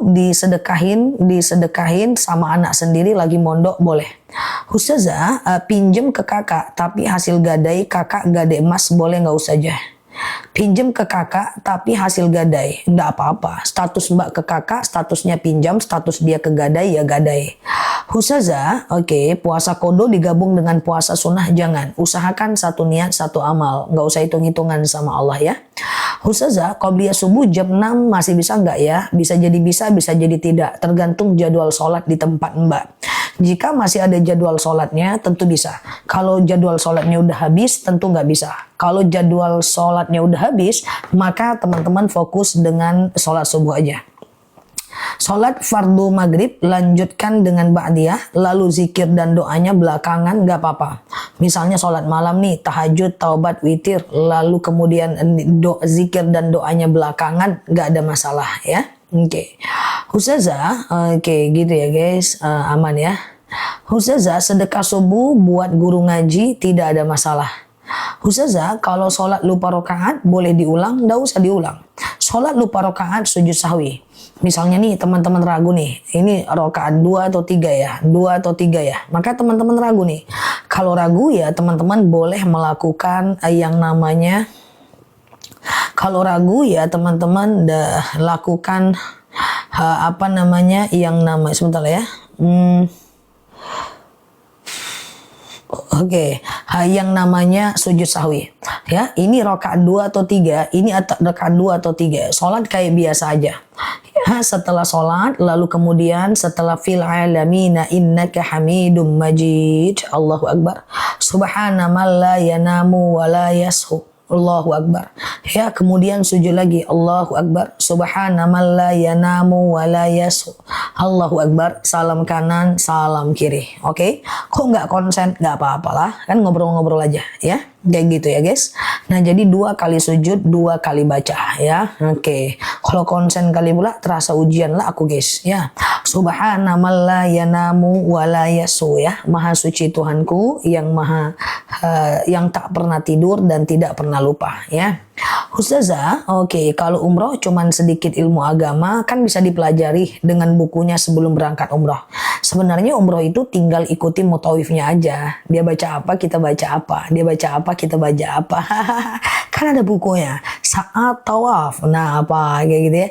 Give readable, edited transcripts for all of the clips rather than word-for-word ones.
disedekahin sama anak sendiri lagi mondok boleh. Ustazah, pinjem ke kakak tapi hasil gadai kakak gadai emas boleh nggak Ustazah? Pinjem ke kakak tapi hasil gadai nggak apa-apa. Status mbak ke kakak statusnya pinjam, status dia ke gadai ya gadai. Ustazah, oke, puasa kodo digabung dengan puasa sunnah jangan. Usahakan satu niat satu amal, nggak usah hitung-hitungan sama Allah ya. Ustazah, qobliyah subuh jam 6 masih bisa nggak ya? Bisa jadi tidak, tergantung jadwal sholat di tempat mbak. Jika masih ada jadwal sholatnya tentu bisa. Kalau jadwal sholatnya udah habis tentu nggak bisa. Kalau jadwal sholatnya udah habis maka teman-teman fokus dengan sholat subuh aja. Sholat fardu maghrib lanjutkan dengan ba'diyah, lalu zikir dan doanya belakangan nggak apa-apa. Misalnya sholat malam nih, tahajud, taubat, witir, lalu kemudian zikir dan doanya belakangan nggak ada masalah ya. Oke. Ustazah, oke gitu ya guys, aman ya. Ustazah, sedekah subuh buat guru ngaji tidak ada masalah. Ustazah, kalau sholat lupa rakaat boleh diulang, nggak usah diulang. Sholat lupa rakaat sujud sahwi. Misalnya nih teman-teman ragu nih, ini rakaat 2 atau 3 ya, 2 atau 3 ya. Maka teman-teman ragu nih. Kalau ragu ya teman-teman boleh melakukan yang namanya, kalau ragu ya teman-teman lakukan yang namanya, sebentar ya. Oke, yang namanya sujud sahwi. Ya, ini rakaat 2 atau 3, ini rakaat 2 atau 3. Salat kayak biasa aja. Ya, setelah salat lalu kemudian setelah fil alamina innaka hamidum majid. Allahu akbar. Subhana man la yanamu wa la yashu. Allahu akbar. Ya, kemudian sujud lagi. Allahu akbar. Subhana man la yanamu wa la yashu. Allahu akbar. Salam kanan, salam kiri. Oke? Kok nggak konsen? Nggak apa-apalah. Kan ngobrol-ngobrol aja ya. Kayak gitu ya guys. Nah jadi 2 kali sujud, 2 kali baca ya. Oke. Kalau konsen kali pula terasa ujian lah aku guys ya. Subhana man la yanamu wa la yasu ya. Maha suci Tuhanku yang yang tak pernah tidur dan tidak pernah lupa ya. Ustazah, oke, kalau umroh cuman sedikit ilmu agama kan bisa dipelajari dengan bukunya sebelum berangkat umroh. Sebenarnya umroh itu tinggal ikuti mutawifnya aja. Dia baca apa, kita baca apa. Dia baca apa, kita baca apa. Kan ada bukunya. Saat tawaf, nah apa kayak gitu ya.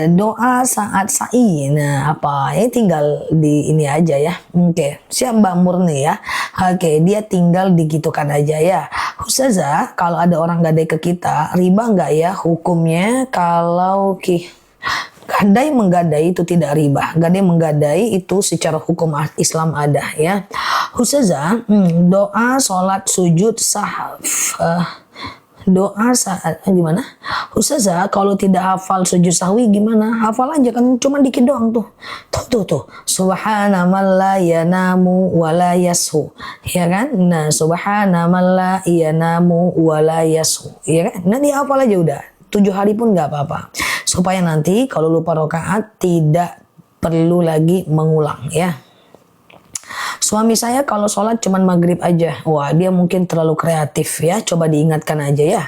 Doa saat sa'i, nah apa. Ini tinggal di ini aja ya. Oke, siap Mbak Murni ya. Oke, dia tinggal digitukan aja ya. Ustazah, kalau ada orang gadai ke kita, riba nggak ya hukumnya kalau gadai menggadai itu tidak riba. Gadai menggadai itu secara hukum Islam ada ya. Ustazah, doa sholat sujud doa saat gimana? Ustazah, kalau tidak hafal sujud sahwi gimana? Hafal aja kan cuma dikit doang tuh. Tuh. Subhana man la yanamu wa la yashu. Ya kan? Nah, subhana man la yanamu wa la yashu. Ya kan? Nanti hafal aja udah. 7 hari pun nggak apa-apa. Supaya nanti kalau lupa rakaat tidak perlu lagi mengulang ya. Suami saya kalau sholat cuman maghrib aja. Wah, dia mungkin terlalu kreatif ya. Coba diingatkan aja ya.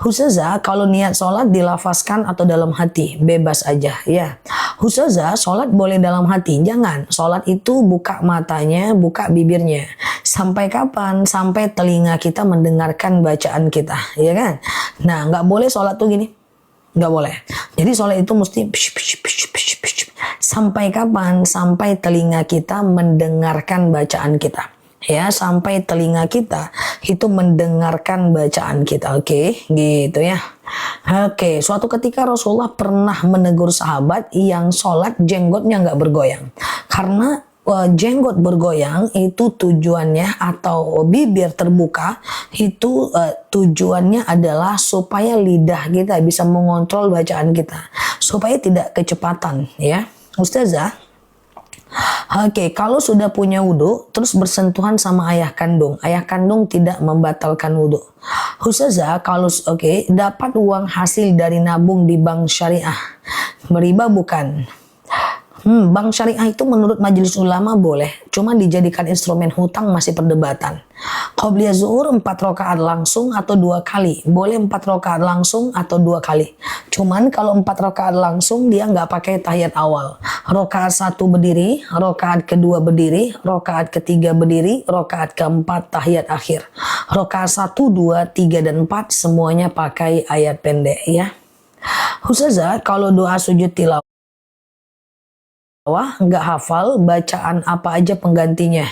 Ustazah, kalau niat sholat dilafazkan atau dalam hati, bebas aja ya. Ustazah, sholat boleh dalam hati. Jangan. Sholat itu buka matanya, buka bibirnya. Sampai kapan? Sampai telinga kita mendengarkan bacaan kita. Ya kan? Nah, nggak boleh sholat tuh gini. Nggak boleh. Jadi sholat itu mesti sampai kapan? Sampai telinga kita mendengarkan bacaan kita. Ya, sampai telinga kita itu mendengarkan bacaan kita. Oke, gitu ya. Oke, suatu ketika Rasulullah pernah menegur sahabat yang sholat jenggotnya nggak bergoyang. Karena jenggot bergoyang itu tujuannya, atau bibir terbuka itu tujuannya adalah supaya lidah kita bisa mengontrol bacaan kita, supaya tidak kecepatan ya. Ustazah, oke, kalau sudah punya wudhu terus bersentuhan sama ayah kandung tidak membatalkan wudhu. Ustazah, kalau dapat uang hasil dari nabung di bank syariah, beriba bukan? Bank syariah itu menurut majelis ulama boleh, cuma dijadikan instrumen hutang masih perdebatan. Qobliyah zuhur 4 rakaat langsung atau 2 kali, boleh 4 rakaat langsung atau 2 kali. Cuman kalau 4 rakaat langsung dia nggak pakai tahiyat awal. Rakaat 1 berdiri, rakaat kedua berdiri, rakaat ketiga berdiri, rakaat keempat tahiyat akhir. Rakaat 1, 2, 3 dan 4 semuanya pakai ayat pendek ya. Ustazah, kalau doa sujud tilawah nggak hafal, bacaan apa aja penggantinya?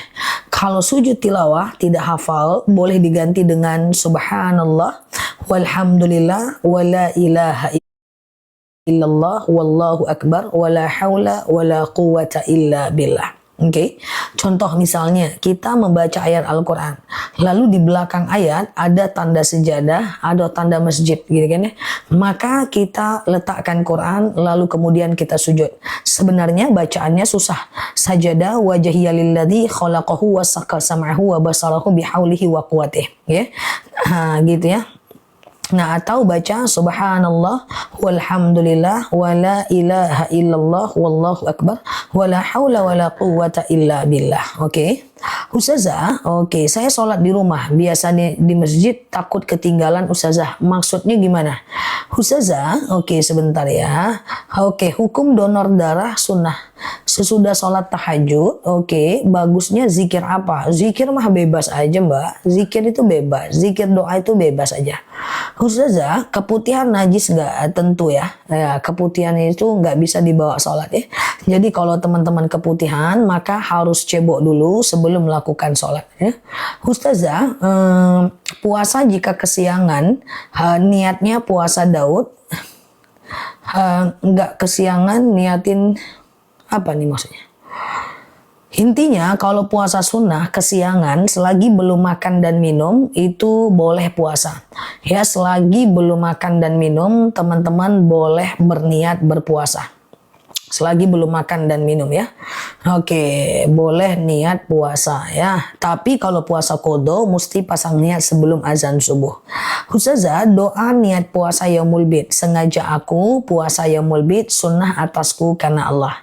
Kalau sujud tilawah tidak hafal, boleh diganti dengan subhanallah, walhamdulillah, wala ilaha illallah, wallahu akbar, wala haula, wala quwata illa billah. Oke, contoh misalnya kita membaca ayat Al-Quran, lalu di belakang ayat ada tanda sejadah, ada tanda masjid, gitu kan ya. Maka kita letakkan Quran, lalu kemudian kita sujud. Sebenarnya bacaannya susah. Sajadah wajhiya lilladzi khalaqahu wa saqqa sam'ahu wa basarahu bihaulihi wa quwwatihi, ya. Gitu ya. Nah, atau baca subhanallah walhamdulillah wala ilaha illallah wallahu akbar wala haula wala quwwata illa billah. Oke. Ustazah, oke, saya sholat di rumah, biasanya di masjid takut ketinggalan Ustazah. Maksudnya gimana? Ustazah, oke sebentar ya. Oke, hukum donor darah sunnah. Sesudah sholat tahajud, oke, bagusnya zikir apa? Zikir mah bebas aja mbak. Zikir itu bebas, zikir doa itu bebas aja. Ustazah, keputihan najis nggak? Tentu ya. Keputihan itu nggak bisa dibawa sholat ya. Jadi kalau teman-teman keputihan, maka harus cebok dulu sebelum melakukan sholat ya. Ustazah, puasa jika kesiangan, niatnya puasa Daud, nggak kesiangan niatin apa nih maksudnya? Intinya kalau puasa sunnah kesiangan selagi belum makan dan minum itu boleh puasa. Ya, selagi belum makan dan minum teman-teman boleh berniat berpuasa. Selagi belum makan dan minum ya. Oke, boleh niat puasa ya. Tapi kalau puasa qadha mesti pasang niat sebelum azan subuh. Ustazah, doa niat puasa yaumul bid. Sengaja aku puasa yaumul bid sunnah atasku karena Allah.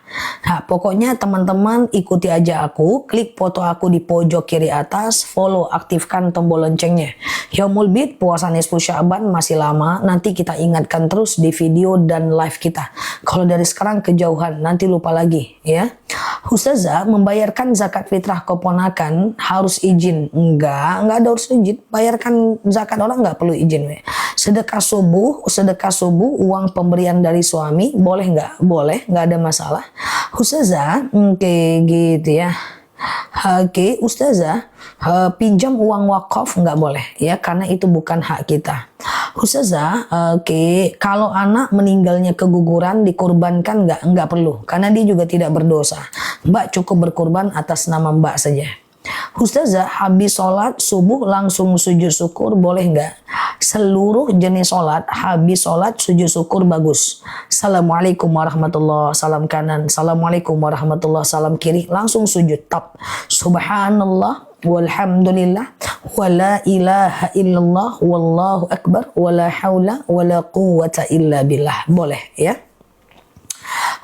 Nah, pokoknya teman-teman ikuti aja aku, klik foto aku di pojok kiri atas, follow, aktifkan tombol loncengnya. Yaumul bid puasa nisfu Sya'ban masih lama, nanti kita ingatkan terus di video dan live kita. Kalau dari sekarang kejauhan, nanti lupa lagi ya. Ustazah, membayarkan zakat fitrah keponakan harus izin? Enggak ada harus izin. Bayarkan zakat orang nggak perlu izin. Sedekah subuh uang pemberian dari suami boleh nggak? Boleh, nggak ada masalah. Ustazah, oke gitu ya. Oke, Ustazah, pinjam uang wakaf nggak boleh ya, karena itu bukan hak kita. Ustazah, oke, kalau anak meninggalnya keguguran dikurbankan nggak perlu, karena dia juga tidak berdosa. Mbak cukup berkurban atas nama Mbak saja. Ustazah, habis sholat subuh langsung sujud syukur boleh nggak? Seluruh jenis sholat, habis sholat sujud syukur bagus. Assalamualaikum warahmatullah, salam kanan. Assalamualaikum warahmatullah, salam kiri. Langsung sujud tap. Subhanallah, walhamdulillah, wala ilaha illallah, wallahu akbar, wala haula, wala quwwata illa billah. Boleh ya.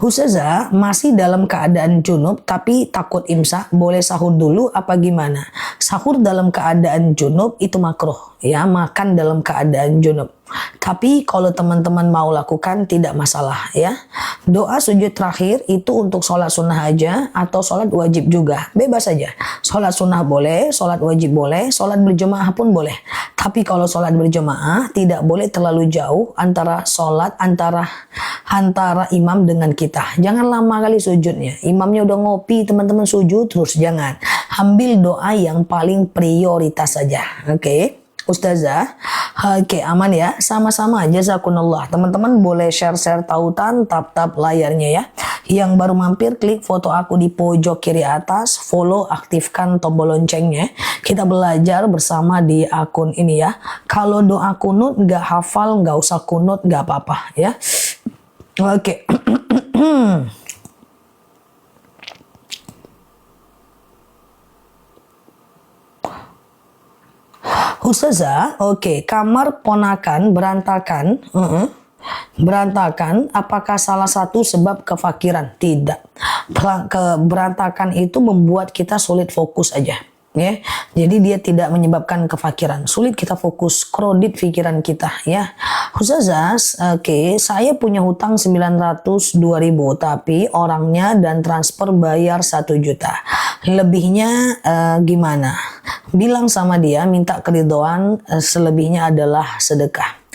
Ustazah, masih dalam keadaan junub tapi takut imsak, boleh sahur dulu apa gimana? Sahur dalam keadaan junub itu makruh ya, makan dalam keadaan junub. Tapi kalau teman-teman mau lakukan tidak masalah ya. Doa sujud terakhir itu untuk sholat sunnah aja atau sholat wajib juga, bebas saja. Sholat sunnah boleh, sholat wajib boleh, sholat berjemaah pun boleh. Tapi kalau sholat berjemaah tidak boleh terlalu jauh antara sholat antara imam dengan kita. Jangan lama kali sujudnya. Imamnya udah ngopi, teman-teman sujud terus, jangan. Ambil doa yang paling prioritas saja. Oke. Ustazah, oke, aman ya, sama-sama, jazakunallah. Teman-teman boleh share-share tautan, tap-tap layarnya ya. Yang baru mampir, klik foto aku di pojok kiri atas, follow, aktifkan tombol loncengnya. Kita belajar bersama di akun ini ya. Kalau doa kunut nggak hafal, nggak usah kunut, nggak apa-apa ya. Oke. Ustazah, oke, kamar ponakan berantakan, berantakan, apakah salah satu sebab kefakiran? Tidak. Keberantakan itu membuat kita sulit fokus aja. Ya, jadi dia tidak menyebabkan kefakiran. Sulit kita fokus, kredit pikiran kita ya. Ustazah, oke, saya punya hutang 902.000 tapi orangnya dan transfer bayar 1 juta. Lebihnya gimana? Bilang sama dia minta keridhaan, selebihnya adalah sedekah.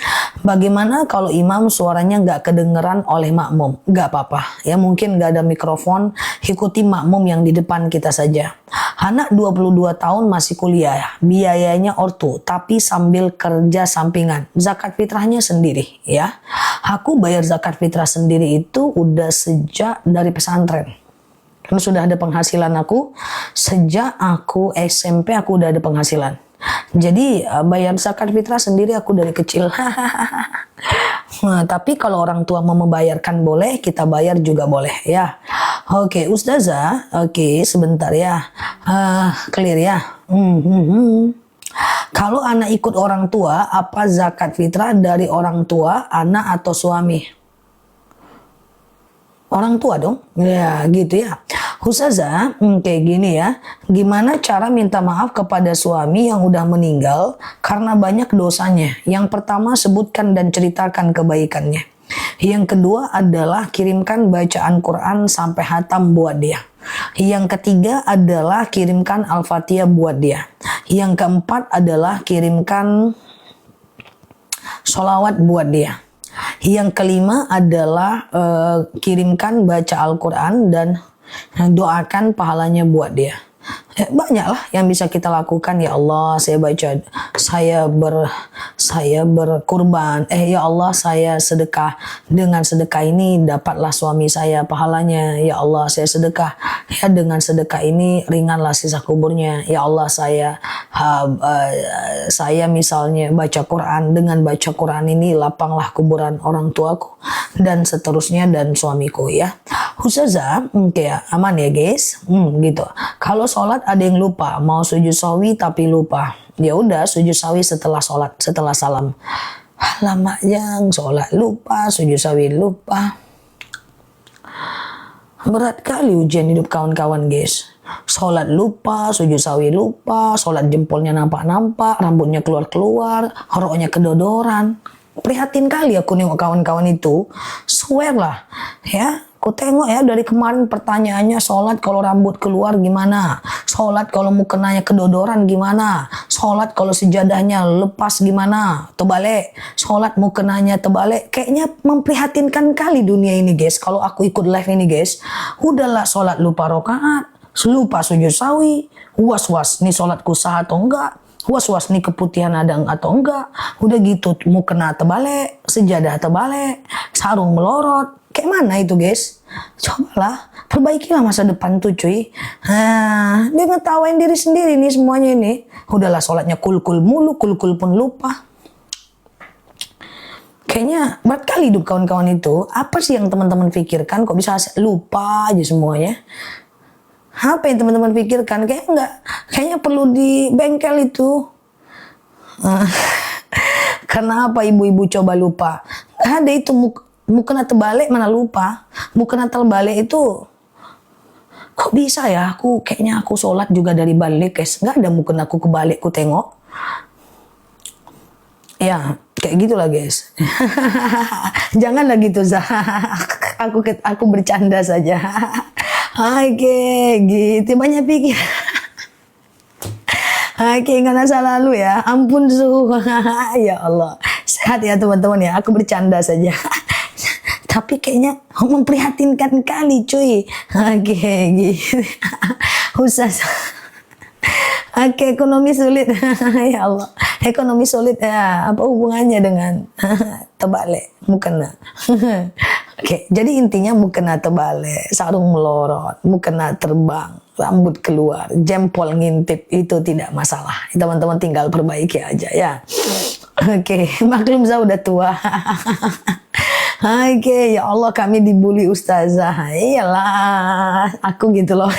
Bagaimana kalau imam suaranya nggak kedengeran oleh makmum? Nggak apa-apa, ya mungkin nggak ada mikrofon, ikuti makmum yang di depan kita saja. Anak 22 tahun masih kuliah, biayanya ortu, tapi sambil kerja sampingan. Zakat fitrahnya sendiri, ya. Aku bayar zakat fitrah sendiri itu udah sejak dari pesantren. Karena sudah ada penghasilan aku, sejak aku SMP aku udah ada penghasilan. Jadi bayar zakat fitrah sendiri aku dari kecil. Nah, tapi kalau orang tua mau membayarkan boleh, kita bayar juga boleh ya. Oke, Ustazah, oke sebentar ya. Clear ya. Kalau anak ikut orang tua, apa zakat fitrah dari orang tua, anak atau suami? Orang tua dong. Ya, gitu ya. Ustazah, kayak gini ya. Gimana cara minta maaf kepada suami yang udah meninggal karena banyak dosanya? Yang pertama, sebutkan dan ceritakan kebaikannya. Yang kedua adalah kirimkan bacaan Quran sampai hatam buat dia. Yang ketiga adalah kirimkan Al-Fatihah buat dia. Yang keempat adalah kirimkan sholawat buat dia. Yang kelima adalah kirimkan baca Al-Quran dan doakan pahalanya buat dia. Banyaklah yang bisa kita lakukan. Ya Allah, saya berkurban. Ya Allah, saya sedekah. Dengan sedekah ini dapatlah suami saya pahalanya. Ya Allah, saya sedekah. Ya, dengan sedekah ini ringanlah sisa kuburnya. Ya Allah, saya misalnya baca Quran. Dengan baca Quran ini lapanglah kuburan orang tuaku dan seterusnya dan suamiku ya. Ustazah, ya aman ya guys. Gitu. Kalau sholat ada yang lupa, mau sujud sahwi tapi lupa. Ya udah sujud sahwi setelah sholat, setelah salam. Lama yang sholat lupa, sujud sahwi lupa. Berat kali ujian hidup kawan-kawan guys. Sholat lupa, sujud sahwi lupa, sholat jempolnya nampak-nampak, rambutnya keluar-keluar, roknya kedodoran. Prihatin kali aku nengok kawan-kawan itu. Swear lah ya. Aku tengok ya dari kemarin pertanyaannya, sholat kalau rambut keluar gimana? Sholat kalau mukenanya kedodoran gimana? Sholat kalau sejadahnya lepas gimana? Terbalik. Sholat mukenanya terbalik. Kayaknya memprihatinkan kali dunia ini guys. Kalau aku ikut live ini guys, udahlah sholat lupa rokaat, lupa sujud sawi, was-was nih sholatku sah atau enggak? Was-was nih keputihan ada atau enggak? Udah gitu mukena terbalik, sejadah terbalik, sarung melorot. Kayak mana itu guys? Cobalah, perbaikilah masa depan tuh cuy. Dia ngetawain diri sendiri nih semuanya ini. Udahlah sholatnya kul-kul mulu, kul-kul pun lupa. Kayaknya berat kali hidup kawan-kawan itu. Apa sih yang teman-teman pikirkan? Kok bisa lupa aja semuanya? Apa yang teman-teman pikirkan? Kayaknya perlu di bengkel itu. Kenapa ibu-ibu coba lupa? Ada itu mukena terbalik mana lupa. Mukena terbalik itu kok bisa ya? Kayaknya aku sholat juga dari balik guys. Nggak ada mukena aku kebalik ku tengok. Ya kayak gitulah guys. Janganlah gitu Zah. Aku bercanda saja. Oke, gitu banyak pikir. Oke, ingat masa lalu ya. Ampun su. Ya Allah. Sehat ya teman-teman ya. Aku bercanda saja. Tapi kayaknya memprihatinkan kali cuy. Oke, gitu. Khusus. Oke, ekonomi sulit. Ya Allah. Ekonomi sulit ya. Apa hubungannya dengan terbalik? Mukena. Oke, jadi intinya mukena terbalik, sarung melorot, mukena terbang, rambut keluar, jempol ngintip itu tidak masalah. Teman-teman tinggal perbaiki aja ya. Oke, maklum saya udah tua. Oke, ya Allah kami dibully ustazah. Iyalah, aku gitu loh.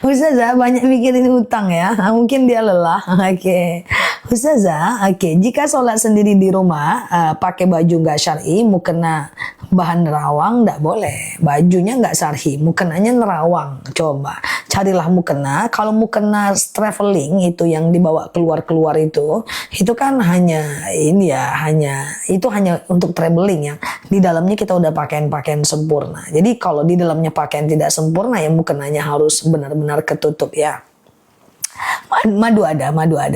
Ustazah banyak mikirin utang ya. Mungkin dia lelah. Oke. Ustazah, oke, jika sholat sendiri di rumah pakai baju nggak syar'i, mukena bahan nerawang nggak boleh. Bajunya nggak syar'i, mukenanya nerawang. Coba carilah mukena. Kalau mukena traveling itu yang dibawa keluar-keluar itu kan hanya ini ya, itu hanya untuk traveling ya. Di dalamnya kita udah pakaian-pakaian sempurna. Jadi kalau di dalamnya pakaian tidak sempurna ya mukenanya harus benar-benar ketutup ya. Madu ada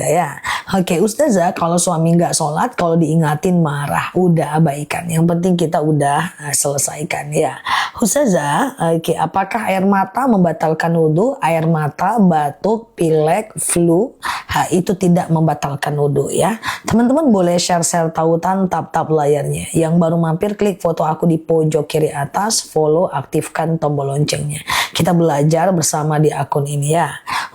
ya. Oke, Ustazah, kalau suami nggak sholat, kalau diingatin marah, udah abaikan. Yang penting kita udah selesaikan ya. Ustazah, oke, apakah air mata membatalkan wudhu? Air mata, batuk, pilek, flu, itu tidak membatalkan wudhu ya. Teman-teman boleh share tautan, tap layarnya. Yang baru mampir, klik foto aku di pojok kiri atas, follow, aktifkan tombol loncengnya. Kita belajar bersama di akun ini ya.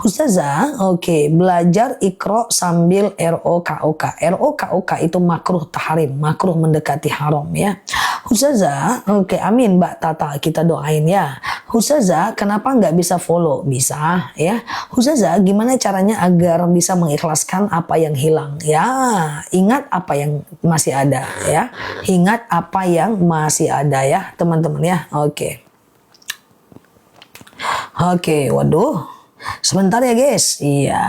Ustazah, oke, belajar Iqra sambil ROKOK. ROKOK itu makruh tahrim, makruh mendekati haram ya. Ustazah, oke, amin Mbak Tata, kita doain ya. Ustazah, kenapa nggak bisa follow? Bisa ya. Ustazah, gimana caranya agar bisa mengikhlaskan apa yang hilang? Ya, ingat apa yang masih ada ya. Ingat apa yang masih ada ya, teman-teman ya. Oke. Oke, waduh. Sebentar ya guys. Iya.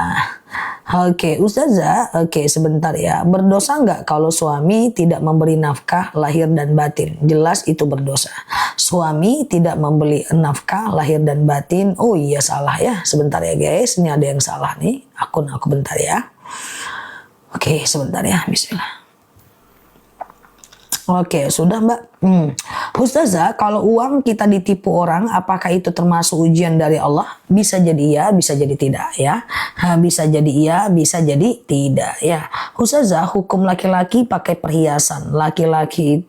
Oke, Ustazah. Oke, sebentar ya. Berdosa nggak kalau suami tidak memberi nafkah lahir dan batin? Jelas itu berdosa. Suami tidak memberi nafkah lahir dan batin. Oh iya, salah ya. Sebentar ya guys. Ini ada yang salah nih. Akun aku bentar ya. Oke, sebentar ya. Bismillah. Oke, sudah Mbak. Ustazah, kalau uang kita ditipu orang, apakah itu termasuk ujian dari Allah? Bisa jadi iya, bisa jadi tidak ya. Bisa jadi iya, bisa jadi tidak ya. Ustazah, hukum laki-laki pakai perhiasan. Laki-laki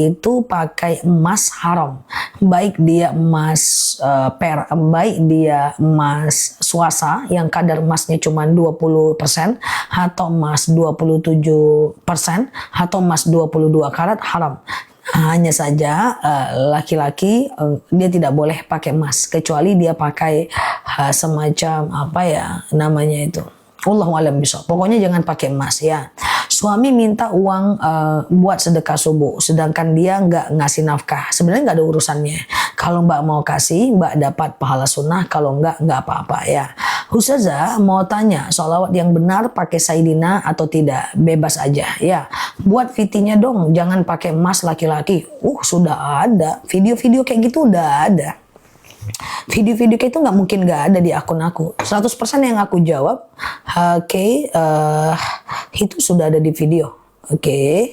itu pakai emas haram. Baik dia emas baik dia emas swasta yang kadar emasnya cuma 20% atau emas 27% atau emas 22 karat haram. Hanya saja laki-laki dia tidak boleh pakai emas kecuali dia pakai semacam apa ya namanya itu. Allahu a'lam bishawab. Pokoknya jangan pakai emas ya. Suami minta uang buat sedekah subuh, sedangkan dia nggak ngasih nafkah. Sebenarnya nggak ada urusannya. Kalau Mbak mau kasih, Mbak dapat pahala sunnah. Kalau nggak apa-apa ya. Ustazah mau tanya, sholawat yang benar pakai Sayyidina atau tidak? Bebas aja ya. Buat fitinya dong, jangan pakai emas laki-laki. Sudah ada. Video-video kayak gitu udah ada. Video-video kayak itu nggak mungkin nggak ada di akun aku. 100% yang aku jawab, itu sudah ada di video. Oke.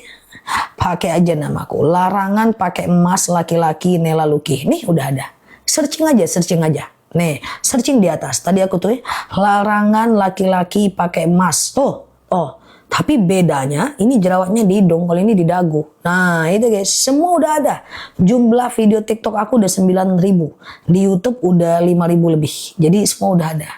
Pakai aja namaku. Larangan pakai emas laki-laki Nela Luki. Nih udah ada. Searching aja. Nih, searching di atas. Tadi aku tuh larangan laki-laki pakai emas. Tapi bedanya ini jerawatnya di hidung, kalau ini di dagu. Nah itu guys, semua udah ada. Jumlah video TikTok aku udah 9.000. Di YouTube udah 5.000 lebih. Jadi semua udah ada.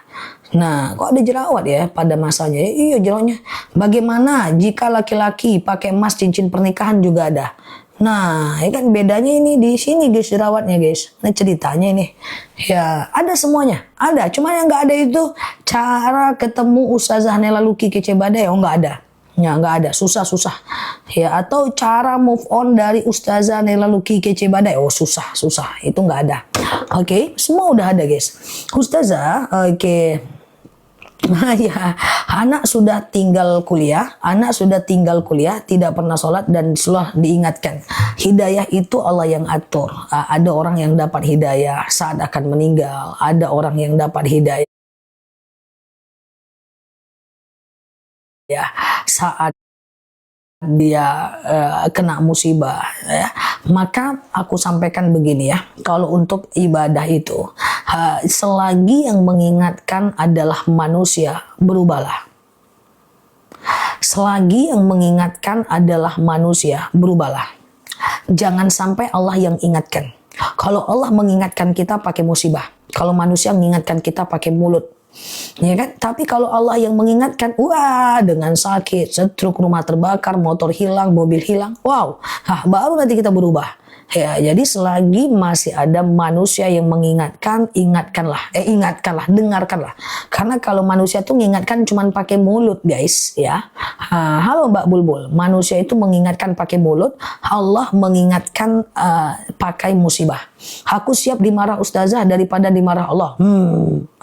Nah, kok ada jerawat ya pada masanya? Iya jerawatnya. Bagaimana jika laki-laki pakai emas cincin pernikahan juga ada? Nah, ya kan bedanya ini di sini guys jerawatnya guys. Nah ceritanya ini, ya ada semuanya, ada. Cuma yang nggak ada itu cara ketemu Ustazah Nela Luki Kece Badai, nggak ada. Ya nggak ada, susah. Ya atau cara move on dari Ustazah Nela Luki Kece Badai, susah. Itu nggak ada. Oke, semua udah ada guys. Ustazah, oke. Nah ya, anak sudah tinggal kuliah, tidak pernah sholat dan setelah diingatkan. Hidayah itu Allah yang atur. Ada orang yang dapat hidayah saat akan meninggal, ada orang yang dapat hidayah saat dia kena musibah ya. Maka aku sampaikan begini ya, kalau untuk ibadah itu selagi yang mengingatkan adalah manusia, berubahlah. Selagi yang mengingatkan adalah manusia, berubahlah. Jangan sampai Allah yang ingatkan. Kalau Allah mengingatkan kita pakai musibah, kalau manusia mengingatkan kita pakai mulut, ya kan? Tapi kalau Allah yang mengingatkan, dengan sakit, stroke, rumah terbakar, motor hilang, mobil hilang, baru nanti kita berubah. Ya, jadi selagi masih ada manusia yang mengingatkan, ingatkanlah, dengarkanlah. Karena kalau manusia tuh mengingatkan cuman pakai mulut, guys, ya. Halo Mbak Bulbul, manusia itu mengingatkan pakai mulut, Allah mengingatkan pakai musibah. Aku siap dimarah ustazah daripada dimarah Allah.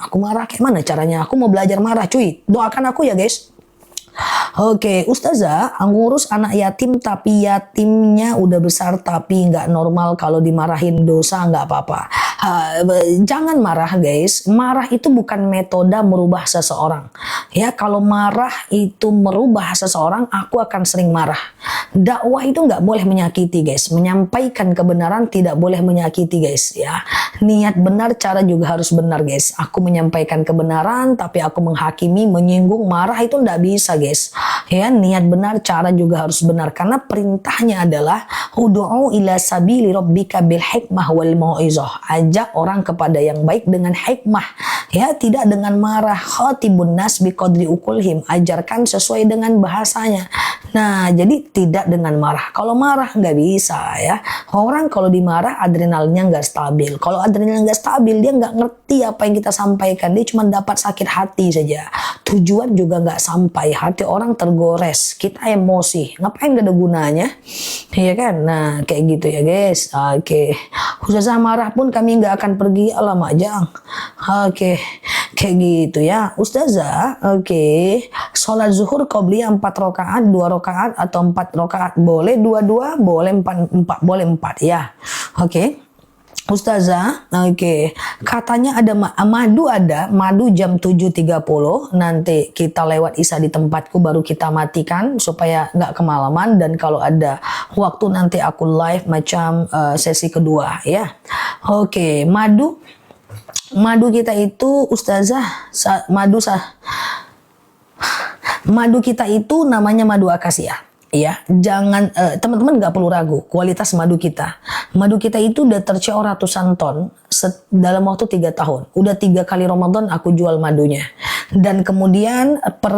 Aku marah kayak mana caranya? Aku mau belajar marah, cuy. Doakan aku ya, guys. Oke, Ustazah, ngurus anak yatim tapi yatimnya udah besar tapi nggak normal, kalau dimarahin dosa nggak apa-apa. Jangan marah, guys. Marah itu bukan metode merubah seseorang. Ya, kalau marah itu merubah seseorang, aku akan sering marah. Dakwah itu nggak boleh menyakiti, guys. Menyampaikan kebenaran tidak boleh menyakiti, guys. Ya, niat benar, cara juga harus benar, guys. Aku menyampaikan kebenaran, tapi aku menghakimi, menyinggung, marah itu nggak bisa, guys. Ya, niat benar, cara juga harus benar. Karena perintahnya adalah ud'u ila sabili rabbika bil hikmah wal mau'izah. Ajak orang kepada yang baik dengan hikmah. Ya, tidak dengan marah. Khatibun nas biqadri ukulhim. Ajarkan sesuai dengan bahasanya. Nah, jadi tidak dengan marah. Kalau marah nggak bisa, ya. Orang kalau dimarah adrenalnya nggak stabil. Kalau adrenalnya nggak stabil, dia nggak ngerti apa yang kita sampaikan. Dia cuma dapat sakit hati saja. Tujuan juga nggak sampai. Hati orang tergores. Kita emosi. Ngapain gak ada gunanya? Iya kan? Nah, kayak gitu ya, guys. Oke. Ustazah marah pun kami nggak akan pergi. Alamak, Jang. Oke. Kayak gitu ya. Ustazah, oke. Sholat zuhur qobliyah 4 rakaat, 2 rakaat atau 4 rakaat. Boleh 2-2, boleh 4 boleh 4 ya. Oke. Ustazah, oke. Katanya ada madu jam 7.30. Nanti kita lewat isya di tempatku baru kita matikan supaya nggak kemalaman, dan kalau ada waktu nanti aku live macam sesi kedua ya. Oke, madu kita itu Ustazah, madu kita itu namanya madu akasia. Ya, jangan teman-teman nggak perlu ragu kualitas madu kita. Madu kita itu udah terceor ratusan ton dalam waktu 3 tahun. Udah 3 kali Ramadan aku jual madunya. Dan kemudian per